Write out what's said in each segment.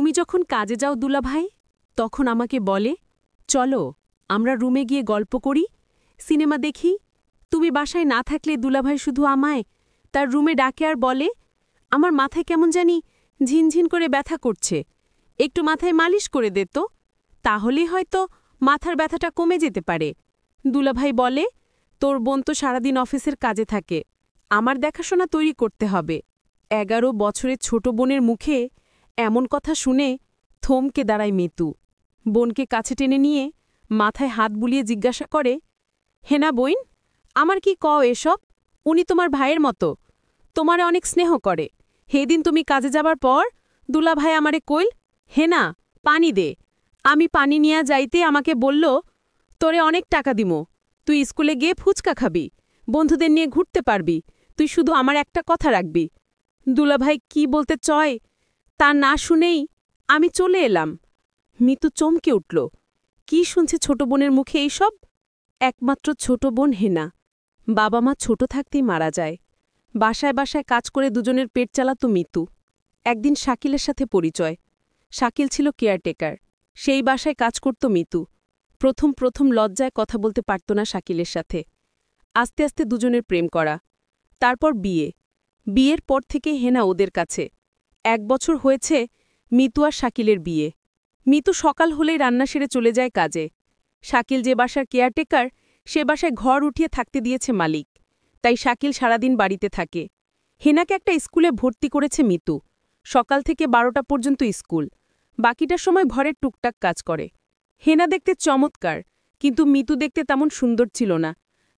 তুমি যখন কাজে যাও দুলাভাই তখন আমাকে বলে, চলো আমরা রুমে গিয়ে গল্প করি, সিনেমা দেখি। তুমি বাসায় না থাকলে দুলাভাই শুধু আমায় তার রুমে ডাকে আর বলে, আমার মাথায় কেমন জানি ঝিনঝিন করে ব্যথা করছে, একটু মাথায় মালিশ করে দে তো, তাহলেই হয়তো মাথার ব্যথাটা কমে যেতে পারে। দুলাভাই বলে, তোর বোন তো সারাদিন অফিসের কাজে থাকে, আমার দেখাশোনা তৈরি করতে হবে। 11 বছরের ছোট বোনের মুখে এমন কথা শুনে থমকে দাঁড়ায় মিতু। বোনকে কাছে টেনে নিয়ে মাথায় হাত বুলিয়ে জিজ্ঞাসা করে, হেনা বইন, আমার কি কও এসব? উনি তোমার ভাইয়ের মতো, তোমারে অনেক স্নেহ করে। হেদিন তুমি কাজে যাবার পর দুলাভাই আমারে কইল, হেনা পানি দে। আমি পানি নিয়া যাইতে আমাকে বলল, তোরে অনেক টাকা দিমো, তুই স্কুলে গিয়ে ফুচকা খাবি, বন্ধুদের নিয়ে ঘুরতে পারবি, তুই শুধু আমার একটা কথা রাখবি। দুলাভাই কি বলতে চয় তা না শুনেই আমি চলে এলাম। মিতু চমকে উঠল। কি শুনছে ছোট বোনের মুখে এইসব? একমাত্র ছোট বোন হেনা। বাবা মা ছোট থাকতেই মারা যায়। বাসায় বাসায় কাজ করে দুজনের পেট চালাত মিতু। একদিন শাকিলের সাথে পরিচয়। শাকিল ছিল কেয়ারটেকার, সেই বাসায় কাজ করত মিতু। প্রথম প্রথম লজ্জায় কথা বলতে পারত না শাকিলের সাথে। আস্তে আস্তে দুজনের প্রেম করা, তারপর বিয়ে। বিয়ের পর থেকে হেনা ওদের কাছে। 1 বছর হয়েছে মিতু আর শাকিলের বিয়ে। মিতু সকাল হলেই রান্না সেরে চলে যায় কাজে। শাকিল যে বাসার কেয়ারটেকার সে বাসায় ঘর উঠিয়ে থাকতে দিয়েছে মালিক, তাই শাকিল সারাদিন বাড়িতে থাকে। হেনাকে একটা স্কুলে ভর্তি করেছে মিতু। সকাল থেকে 12টা পর্যন্ত স্কুল, বাকিটার সময় ঘরের টুকটাক কাজ করে। হেনা দেখতে চমৎকার, কিন্তু মিতু দেখতে তেমন সুন্দর ছিল না।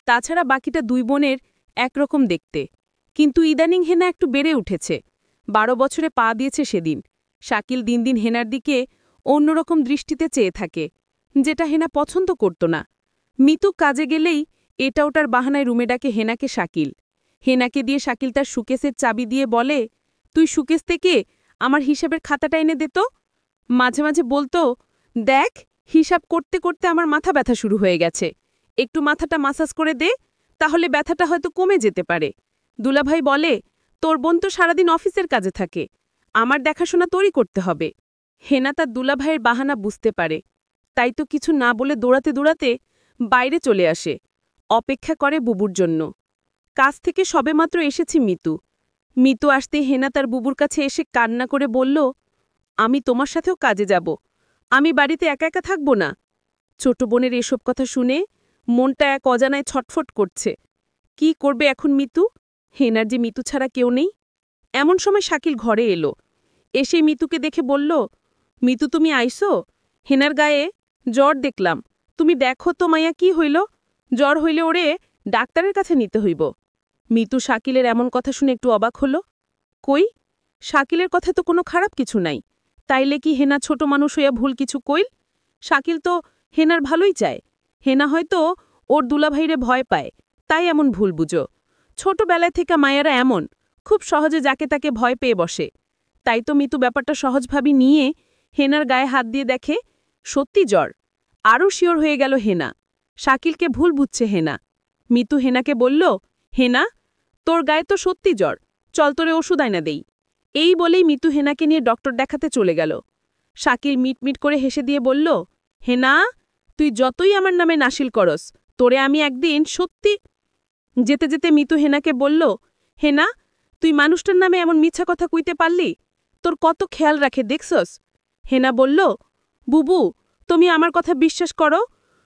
তাছাড়া বাকিটা 2 বোনের একরকম দেখতে। কিন্তু ইদানিং হেনা একটু বেড়ে উঠেছে। 12 বছরে পা দিয়েছে সেদিন। শাকিল দিন দিন হেনার দিকে অন্যরকম দৃষ্টিতে চেয়ে থাকে, যেটা হেনা পছন্দ করত না। মিতু কাজে গেলেই এটা ওটার বাহানায় রুমে ডাকে হেনাকে শাকিল। হেনাকে দিয়ে শাকিল তার সুকেসের চাবি দিয়ে বলে, তুই সুকেস থেকে আমার হিসাবের খাতাটা এনে দে তো। মাঝে মাঝে বলতো, দেখ হিসাব করতে করতে আমার মাথা ব্যথা শুরু হয়ে গেছে, একটু মাথাটা মাসাজ করে দে, তাহলে ব্যথাটা হয়তো কমে যেতে পারে। দুলাভাই বলে, তোর বোন তো সারাদিন অফিসের কাজে থাকে, আমার দেখাশোনা তোরই করতে হবে। হেনা তার দুলাভাইয়ের বাহানা বুঝতে পারে, তাই তো কিছু না বলে দৌড়াতে দৌড়াতে বাইরে চলে আসে। অপেক্ষা করে বুবুর জন্য। কাজ থেকে সবেমাত্র এসেছি মিতু। মিতু আসতে হেনা তার বুবুর কাছে এসে কান্না করে বলল, আমি তোমার সাথেও কাজে যাব, আমি বাড়িতে একা একা থাকব না। ছোট বোনের এসব কথা শুনে মনটা এক অজানায় ছটফট করছে। কি করবে এখন মিতু? হেনার যে মিতু ছাড়া কেউ নেই। এমন সময় শাকিল ঘরে এলো। এসে মিতুকে দেখে বলল, মিতু তুমি আইসো? হেনার গায়ে জ্বর দেখলাম, তুমি দেখো তো মাইয়া কি হইল, জ্বর হইলে ওরে ডাক্তারের কাছে নিতে হইব। মিতু শাকিলের এমন কথা শুনে একটু অবাক হল। কই, শাকিলের কথা তো কোনো খারাপ কিছু নাই, তাইলে কি হেনা ছোট মানুষ হইয়া ভুল কিছু কইল? শাকিল তো হেনার ভালোই চায়। হেনা হয়তো ওর দুলাভাইরে ভয় পায়, তাই এমন ভুল বুঝো। ছোটবেলায় থেকে মায়েরা এমন, খুব সহজে যাকে তাকে ভয় পেয়ে বসে। তাই তো মিতু ব্যাপারটা সহজভাবে নিয়ে হেনার গায়ে হাত দিয়ে দেখে সত্যি জ্বর। আরও শিওর হয়ে গেল হেনা, শাকিলকে ভুল বুঝছে হেনা। মিতু হেনাকে বলল, হেনা তোর গায়ে তো সত্যি জ্বর, চল তোরে ওষুধ আইনা দেই। এই বলেই মিতু হেনাকে নিয়ে ডক্টর দেখাতে চলে গেল। শাকিল মিটমিট করে হেসে দিয়ে বলল, হেনা তুই যতই আমার নামে নাশিল করস, তোরে আমি একদিন সত্যি। যেতে যেতে মিতু হেনাকে বলল, হেনা তুই মানুষটার নামে এমন মিথ্যা কথা কইতে পারলি, তোর কত খেয়াল রাখে দেখছস। হেনা বলল, বুবু তুমি আমার কথা বিশ্বাস করো,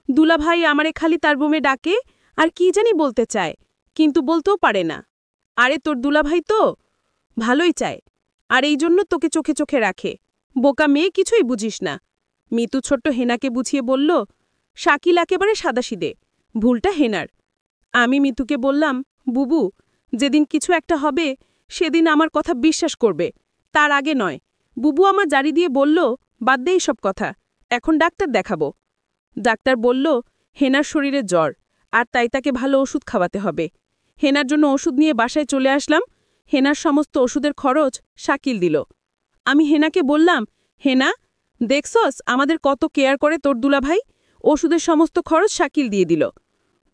দুলাভাই আমারে খালি তার রুমে ডাকে আর কি জানি বলতে চায়, কিন্তু বলতেও পারে না। আরে তোর দুলাভাই তো ভালোই চায়, আর এই জন্য তোকে চোখে চোখে রাখে। বোকা মেয়ে, কিছুই বুঝিস না। মিতু ছোট্ট হেনাকে বুঝিয়ে বলল, শাকিল একেবারে সাদাসিদে, ভুলটা হেনার। আমি মিতুকে বললাম, বুবু যেদিন কিছু একটা হবে সেদিন আমার কথা বিশ্বাস করবে, তার আগে নয়। বুবু আমার জারি দিয়ে বলল, বাদ দে সব কথা, এখন ডাক্তার দেখাবো। ডাক্তার বলল, হেনার শরীরে জ্বর, আর তাই তাকে ভালো ওষুধ খাওয়াতে হবে। হেনার জন্য ওষুধ নিয়ে বাসায় চলে আসলাম। হেনার সমস্ত ওষুধের খরচ শাকিল দিল। আমি হেনাকে বললাম, হেনা দেখছস আমাদের কত কেয়ার করে তোর দুলাভাই, ওষুধের সমস্ত খরচ শাকিল দিয়ে দিল।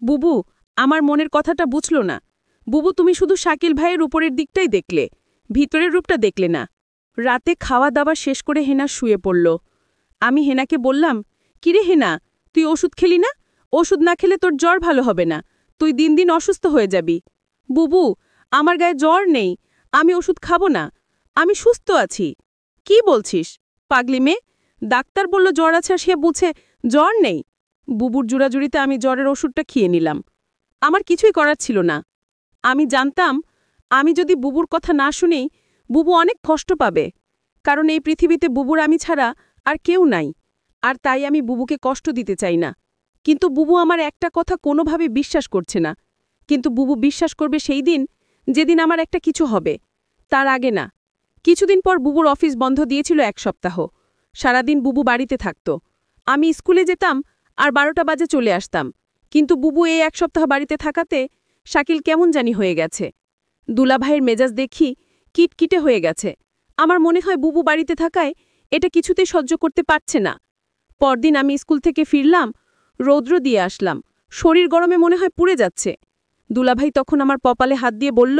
বুবু আমার মনের কথাটা বুঝল না। বুবু তুমি শুধু শাকিল ভাইয়ের উপরের দিকটাই দেখলে, ভিতরের রূপটা দেখলে না। রাতে খাওয়া দাওয়া শেষ করে হেনা শুয়ে পড়ল। আমি হেনাকে বললাম, কিরে হেনা, তুই ওষুধ খেলি না? ওষুধ না খেলে তোর জ্বর ভালো হবে না, তুই দিন দিন অসুস্থ হয়ে যাবি। বুবু, আমার গায়ে জ্বর নেই, আমি ওষুধ খাবো না, আমি সুস্থ আছি। কি বলছিস পাগলি মেয়ে? ডাক্তার বলল জ্বর আছে, সে বুঝে জ্বর নেই। বুবুর জোড়াজুড়িতে আমি জ্বরের ওষুধটা খেয়ে নিলাম। আমার কিছুই করার ছিল না। আমি জানতাম আমি যদি বুবুর কথা না শুনেই, বুবু অনেক কষ্ট পাবে, কারণ এই পৃথিবীতে বুবুর আমি ছাড়া আর কেউ নাই, আর তাই আমি বুবুকে কষ্ট দিতে চাই না। কিন্তু বুবু আমার একটা কথা কোনোভাবে বিশ্বাস করছে না। কিন্তু বুবু বিশ্বাস করবে সেই দিন, যেদিন আমার একটা কিছু হবে, তার আগে না। কিছুদিন পর বুবুর অফিস বন্ধ দিয়েছিল 1 সপ্তাহ। সারাদিন বুবু বাড়িতে থাকত। আমি স্কুলে যেতাম আর 12টা বাজে চলে আসতাম। কিন্তু বুবু এই 1 সপ্তাহ বাড়িতে থাকাতে শাকিল কেমন জানি হয়ে গেছে। দুলাভাইয়ের মেজাজ দেখি কিটকিটে হয়ে গেছে। আমার মনে হয় বুবু বাড়িতে থাকায় এটা কিছুতেই সহ্য করতে পারছে না। পরদিন আমি স্কুল থেকে ফিরলাম, রৌদ্র দিয়ে আসলাম, শরীর গরমে মনে হয় পুড়ে যাচ্ছে। দুলাভাই তখন আমার কপালে হাত দিয়ে বলল,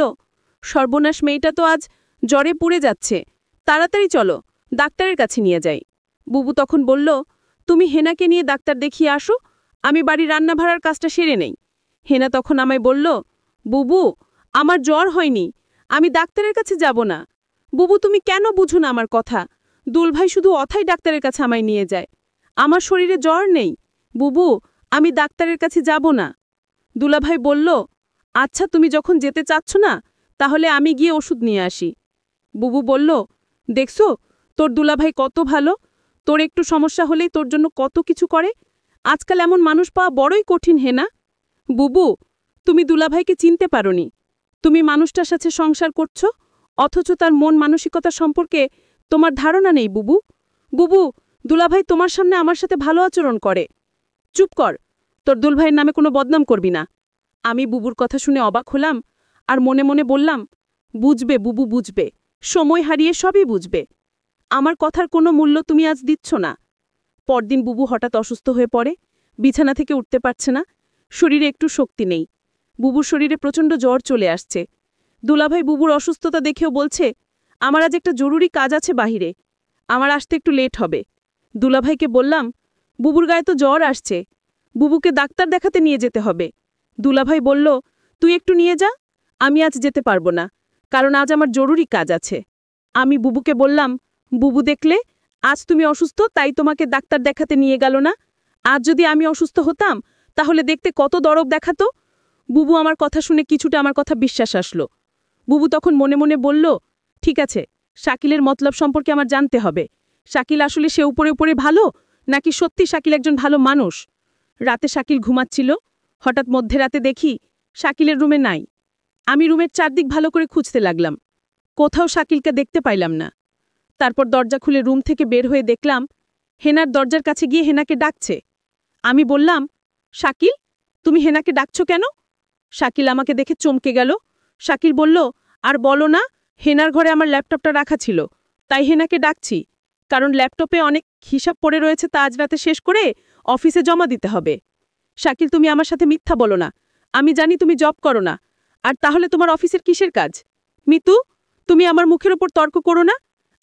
সর্বনাশ, মেয়েটা তো আজ জ্বরে পুড়ে যাচ্ছে, তাড়াতাড়ি চলো, ডাক্তারের কাছে নিয়ে যাই। বুবু তখন বলল, তুমি হেনাকে নিয়ে ডাক্তার দেখিয়ে আসো, আমি বাড়ি রান্না ভাড়ার কাজটা সেরে নেই। হেনা তখন আমায় বলল, বুবু, আমার জ্বর হয়নি, আমি ডাক্তারের কাছে যাব না। বুবু, তুমি কেন বুঝো না আমার কথা? দুলভাই শুধু অথাই ডাক্তারের কাছে আমায় নিয়ে যায়। আমার শরীরে জ্বর নেই। বুবু, আমি ডাক্তারের কাছে যাব না। দুলাভাই বলল, আচ্ছা, তুমি যখন যেতে চাচ্ছ না, তাহলে আমি গিয়ে ওষুধ নিয়ে আসি। বুবু বলল, দেখছো তোর দুলাভাই কত ভালো, তোর একটু সমস্যা হলেই তোর জন্য কত কিছু করে। আজকাল এমন মানুষ পাওয়া বড়ই কঠিন, হেনা। বুবু, তুমি দুলাভাইকে চিনতে পারোনি। তুমি মানুষটার সাথে সংসার করছো, অথচ তার মন মানসিকতা সম্পর্কে তোমার ধারণা নেই। বুবু, বুবু, দুলাভাই তোমার সামনে আমার সাথে ভালো আচরণ করে। চুপ কর, তোর দুলভাইয়ের নামে কোনো বদনাম করবি না। আমি বুবুর কথা শুনে অবাক হলাম আর মনে মনে বললাম, বুঝবে বুবু, বুঝবে, সময় হারিয়ে সবই বুঝবে। আমার কথার কোনো মূল্য তুমি আজ দিচ্ছ না। পরদিন বুবু হঠাৎ অসুস্থ হয়ে পড়ে, বিছানা থেকে উঠতে পারছে না, শরীরে একটু শক্তি নেই। বুবুর শরীরে প্রচণ্ড জ্বর চলে আসছে। দুলাভাই বুবুর অসুস্থতা দেখেও বলছে, আমার আজ একটা জরুরি কাজ আছে বাহিরে, আমার আসতে একটু লেট হবে। দুলাভাইকে বললাম, বুবুর গায়ে তো জ্বর আসছে, বুবুকে ডাক্তার দেখাতে নিয়ে যেতে হবে। দুলাভাই বলল, তুই একটু নিয়ে যা, আমি আজ যেতে পারবো না, কারণ আজ আমার জরুরি কাজ আছে। আমি বুবুকে বললাম, বুবু দেখলে, আজ তুমি অসুস্থ তাই তোমাকে ডাক্তার দেখাতে নিয়ে গেল না। আজ যদি আমি অসুস্থ হতাম, তাহলে দেখতে কত দরদ দেখাতো। বুবু আমার কথা শুনে কিছুটা আমার কথা বিশ্বাস আসলো। বুবু তখন মনে মনে বলল, ঠিক আছে, শাকিলের মতলব সম্পর্কে আমার জানতে হবে। শাকিল আসলে সে উপরে উপরে ভালো, নাকি সত্যি শাকিল একজন ভালো মানুষ। রাতে শাকিল ঘুমাচ্ছিল, হঠাৎ মধ্যরাতে দেখি শাকিলের রুমে নাই। আমি রুমের চারদিক ভালো করে খুঁজতে লাগলাম, কোথাও শাকিলকে দেখতে পাইলাম না। তারপর দরজা খুলে রুম থেকে বের হয়ে দেখলাম হেনার দরজার কাছে গিয়ে হেনাকে ডাকছে। আমি বললাম, শাকিল, তুমি হেনাকে ডাকছো কেন? শাকিল আমাকে দেখে চমকে গেল। শাকিল বলল, আর বলো না, হেনার ঘরে আমার ল্যাপটপটা রাখা ছিল, তাই হেনাকে ডাকছি, কারণ ল্যাপটপে অনেক হিসাব পড়ে রয়েছে, তা আজ রাতে শেষ করে অফিসে জমা দিতে হবে। শাকিল, তুমি আমার সাথে মিথ্যা বলো না, আমি জানি তুমি জব করো না, আর তাহলে তোমার অফিসের কিসের কাজ? মিতু, তুমি আমার মুখের ওপর তর্ক করো না,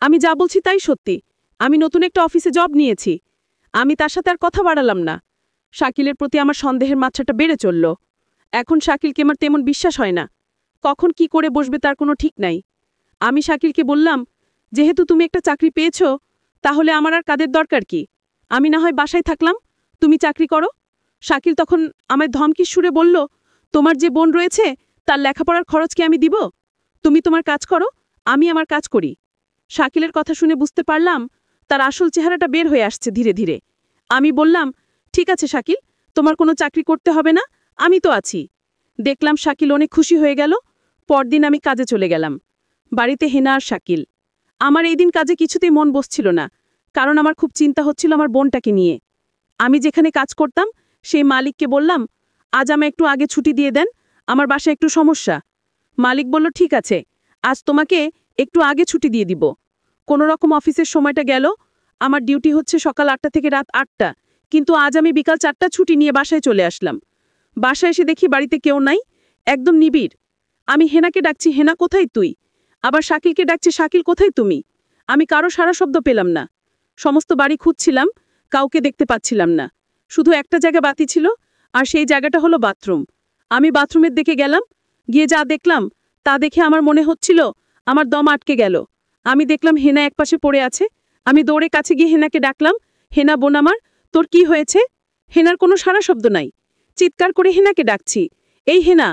আমি যা বলছি তাই সত্যি। আমি নতুন একটা অফিসে জব নিয়েছি। আমি তার সাথে আর কথা বাড়ালাম না। শাকিলের প্রতি আমার সন্দেহের মাত্রাটা বেড়ে চলল। এখন শাকিলকে আমার তেমন বিশ্বাস হয় না, কখন কি করে বসবে তার কোনো ঠিক নাই। আমি শাকিলকে বললাম, যেহেতু তুমি একটা চাকরি পেয়েছ, তাহলে আমার আর কাদের দরকার কি? আমি না হয় বাসায় থাকলাম, তুমি চাকরি করো। শাকিল তখন আমায় ধমকির সুরে বলল, তোমার যে বোন রয়েছে তার লেখাপড়ার খরচ কি আমি দিব? তুমি তোমার কাজ করো, আমি আমার কাজ করি। শাকিলের কথা শুনে বুঝতে পারলাম তার আসল চেহারাটা বের হয়ে আসছে ধীরে ধীরে। আমি বললাম, ঠিক আছে শাকিল, তোমার কোনো চাকরি করতে হবে না, আমি তো আছি। দেখলাম শাকিল অনেক খুশি হয়ে গেল। পরদিন আমি কাজে চলে গেলাম। বাড়িতে হেনা আর শাকিল। আমার এই দিন কাজে কিছুতেই মন বসছিল না, কারণ আমার খুব চিন্তা হচ্ছিল আমার বোনটাকে নিয়ে। আমি যেখানে কাজ করতাম সেই মালিককে বললাম, আজ আমায় একটু আগে ছুটি দিয়ে দেন, আমার বাসায় একটু সমস্যা। মালিক বলল, ঠিক আছে, আজ তোমাকে একটু আগে ছুটি দিয়ে দিব। কোনো রকম অফিসের সময়টা গেল। আমার ডিউটি হচ্ছে সকাল 8টা থেকে রাত 8টা, কিন্তু আজ আমি বিকাল 4টা ছুটি নিয়ে বাসায় চলে আসলাম। বাসায় এসে দেখি বাড়িতে কেউ নাই, একদম নিবিড়। আমি হেনাকে ডাকছি, হেনা কোথায় তুই? আবার শাকিলকে ডাকছি, শাকিল কোথায় তুমি? আমি কারো সারা শব্দ পেলাম না। সমস্ত বাড়ি খুঁজছিলাম, কাউকে দেখতে পাচ্ছিলাম না। শুধু একটা জায়গা বাতি ছিল, আর সেই জায়গাটা হলো বাথরুম। আমি বাথরুমের দিকে গেলাম, গিয়ে যা দেখলাম তা দেখে আমার মনে হচ্ছিল আমার দম আটকে গেল। আমি দেখলাম হেনা একপাশে পড়ে আছে। আমি দৌড়ে কাছে গিয়ে হেনাকে ডাকলাম, হেনা বোন আমার, তোর কি হয়েছে? হেনার কোনো সারা শব্দ নাই। চিৎকার করে হেনাকে ডাকছি, এই হেনা,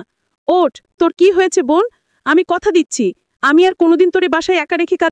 ওঠ, তোর কি হয়েছে বোন? আমি কথা দিচ্ছি, আমি আর কোনোদিন তোরে বাসায় একা রেখে